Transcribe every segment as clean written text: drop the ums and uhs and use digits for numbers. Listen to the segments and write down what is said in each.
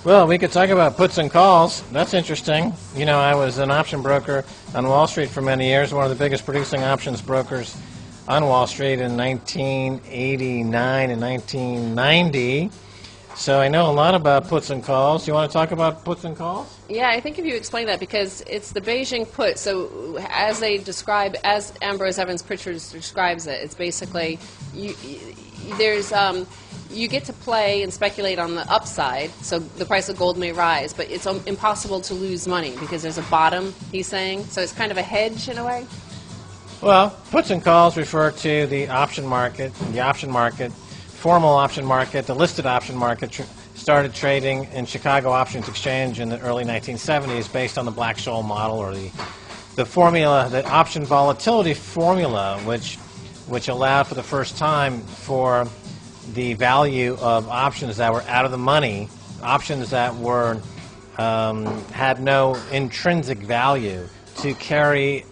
Well, we could talk about puts and calls. That's interesting. You know, I was an option broker on Wall Street for many years, one of the biggest producing options brokers on Wall Street in 1989 and 1990. So I know a lot about puts and calls. You want to talk about puts and calls? Yeah, I think if you explain that, because it's the Beijing put. So as they describe, as Ambrose Evans Pritchard describes it, it's basically you get to play and speculate on the upside, so the price of gold may rise, but it's impossible to lose money because there's a bottom, he's saying. So it's kind of a hedge in a way? Well, puts and calls refer to the option market, formal option market. The listed option market started trading in Chicago Options Exchange in the early 1970s based on the Black-Scholes model, or the formula, the option volatility formula, which allowed for the first time for the value of options that were out of the money, options that were had no intrinsic value, to carry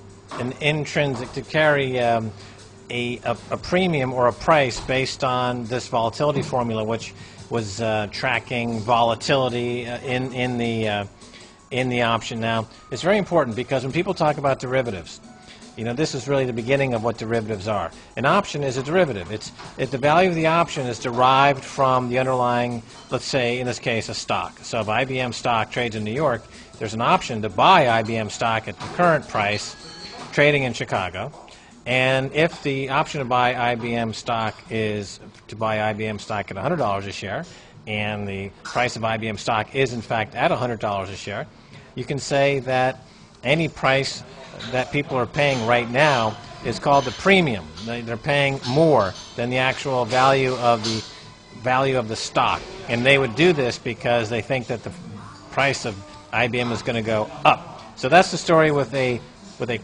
a premium or a price based on this volatility formula, which was tracking volatility in the option. Now, it's very important because when people talk about derivatives, you know, this is really the beginning of what derivatives are. An option is a derivative. The value of the option is derived from the underlying, let's say, in this case, a stock. So if IBM stock trades in New York, there's an option to buy IBM stock at the current price trading in Chicago. And if the option to buy IBM stock is to buy IBM stock at $100 a share, and the price of IBM stock is, in fact, at $100 a share, you can say that any price that people are paying right now is called the premium. They're paying more than the actual value of the stock, and they would do this because they think that the price of IBM is going to go up. So that's the story with a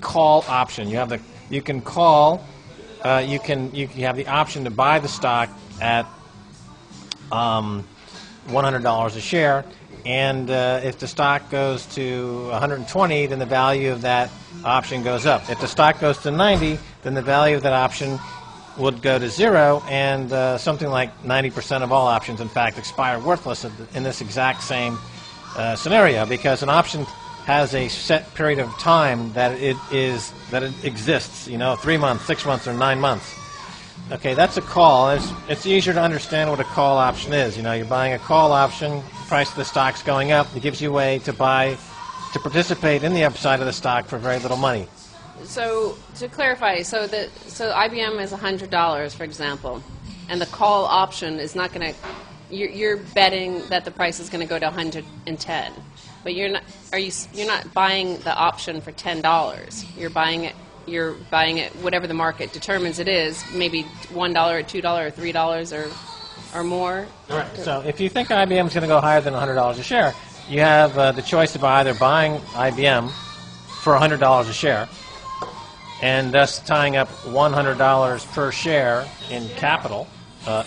call option. You have the option to buy the stock at $100 a share. And if the stock goes to 120, then the value of that option goes up. If the stock goes to 90, then the value of that option would go to zero, and something like 90% of all options, in fact, expire worthless in this exact same scenario, because an option has a set period of time that it exists. You know, 3 months, 6 months, or 9 months. Okay, that's a call. It's easier to understand what a call option is. You know, you're buying a call option, price of the stock's going up. It gives you a way to participate in the upside of the stock for very little money. So to clarify, so IBM is $100, for example, and the call option is not going to. You're betting that the price is going to go to 110, but you're not. You're not buying the option for $10. You're buying it. You're buying it whatever the market determines it is, maybe $1 or $2 or $3 or more. All right. So if you think IBM is going to go higher than $100 a share, you have the choice of either buying IBM for $100 a share, and thus tying up $100 per share in capital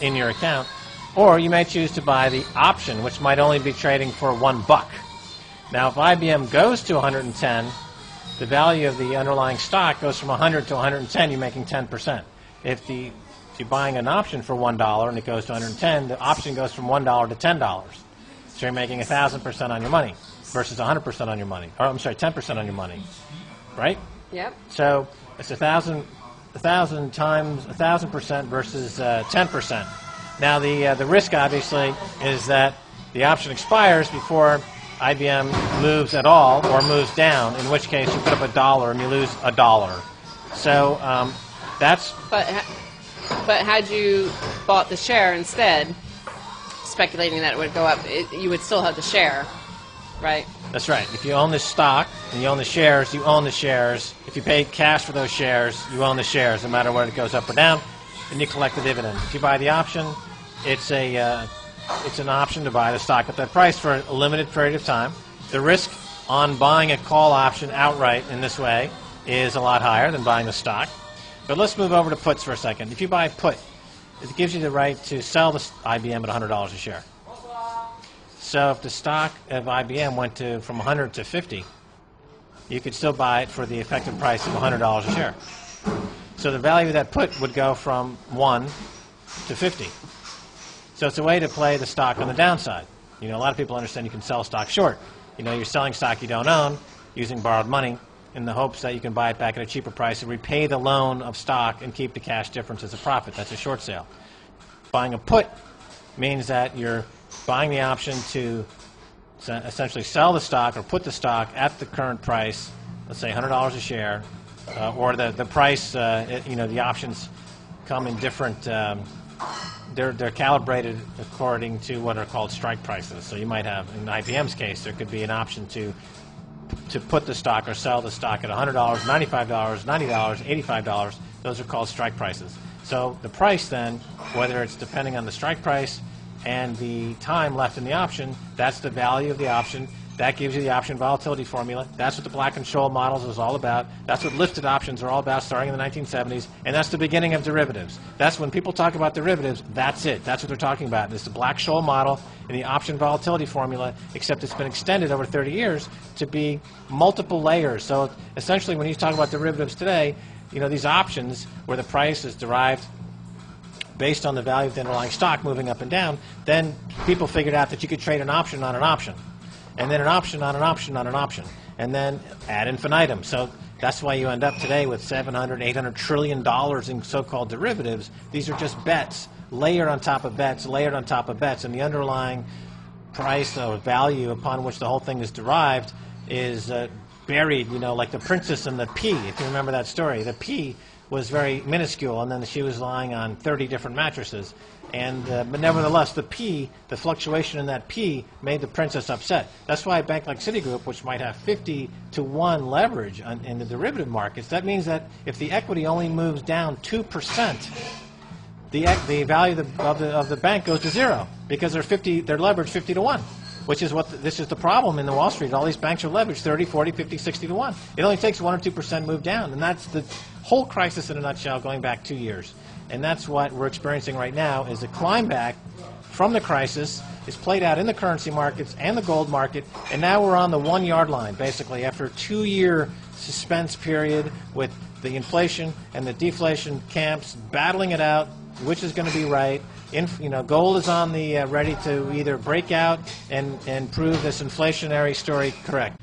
in your account, or you may choose to buy the option, which might only be trading for $1. Now, if IBM goes to 110, the value of the underlying stock goes from 100 to 110, you're making 10%. If you're buying an option for $1 and it goes to 110, the option goes from $1 to $10. So you're making 1,000% on your money versus 100% on your money. Or I'm sorry, 10% on your money, right? Yep. So it's 1,000 times 1,000% versus 10%. Now the risk obviously is that the option expires before IBM moves at all or moves down, in which case you put up $1 and you lose $1. So that's. But had you bought the share instead, speculating that it would go up, you would still have the share, right? That's right. If you own the stock and you own the shares, you own the shares. If you pay cash for those shares, you own the shares, no matter whether it goes up or down, and you collect the dividend. If you buy the option, it's an option to buy the stock at that price for a limited period of time. The risk on buying a call option outright in this way is a lot higher than buying the stock. But let's move over to puts for a second. If you buy a put, it gives you the right to sell the IBM at $100 a share. So if the stock of IBM went from 100 to 50, you could still buy it for the effective price of $100 a share. So the value of that put would go from 1 to 50. So it's a way to play the stock on the downside. A lot of people understand you can sell stock short. You're selling stock you don't own using borrowed money in the hopes that you can buy it back at a cheaper price and repay the loan of stock and keep the cash difference as a profit. That's a short sale. Buying a put means that you're buying the option to essentially sell the stock or put the stock at the current price, let's say $100 a share, or the price, the options come in different, they're calibrated according to what are called strike prices. So you might have, in IBM's case, there could be an option to put the stock or sell the stock at $100, $95, $90, $85. Those are called strike prices. So the price then, whether it's depending on the strike price and the time left in the option, that's the value of the option. That gives you the option volatility formula. That's what the Black-Scholes models is all about. That's what listed options are all about starting in the 1970s. And that's the beginning of derivatives. That's when people talk about derivatives, that's it. That's what they're talking about. It's the Black-Scholes model and the option volatility formula, except it's been extended over 30 years to be multiple layers. So essentially when you talk about derivatives today, these options where the price is derived based on the value of the underlying stock moving up and down, then people figured out that you could trade an option on an option, and then an option on an option on an option, and then ad infinitum. So that's why you end up today with $700, $800 trillion in so-called derivatives. These are just bets, layered on top of bets, layered on top of bets, and the underlying price or value upon which the whole thing is derived is buried, like the princess and the pea, if you remember that story. The pea was very minuscule, and then she was lying on 30 different mattresses. And but nevertheless, the pea, the fluctuation in that pea, made the princess upset. That's why a bank like Citigroup, which might have 50-to-1 leverage in the derivative markets, that means that if the equity only moves down 2%, the value of the bank goes to zero because they're leveraged 50-to-1. Which is this is the problem in the Wall Street. All these banks are leveraged 30, 40, 50, 60-to-1. It only takes 1 or 2% move down, and that's the whole crisis in a nutshell, going back 2 years. And that's what we're experiencing right now, is a climb back from the crisis. Is played out in the currency markets and the gold market, and now we're on the 1-yard line, basically, after a 2-year suspense period with the inflation and the deflation camps battling it out, which is going to be right. Gold is on the ready to either break out and prove this inflationary story correct.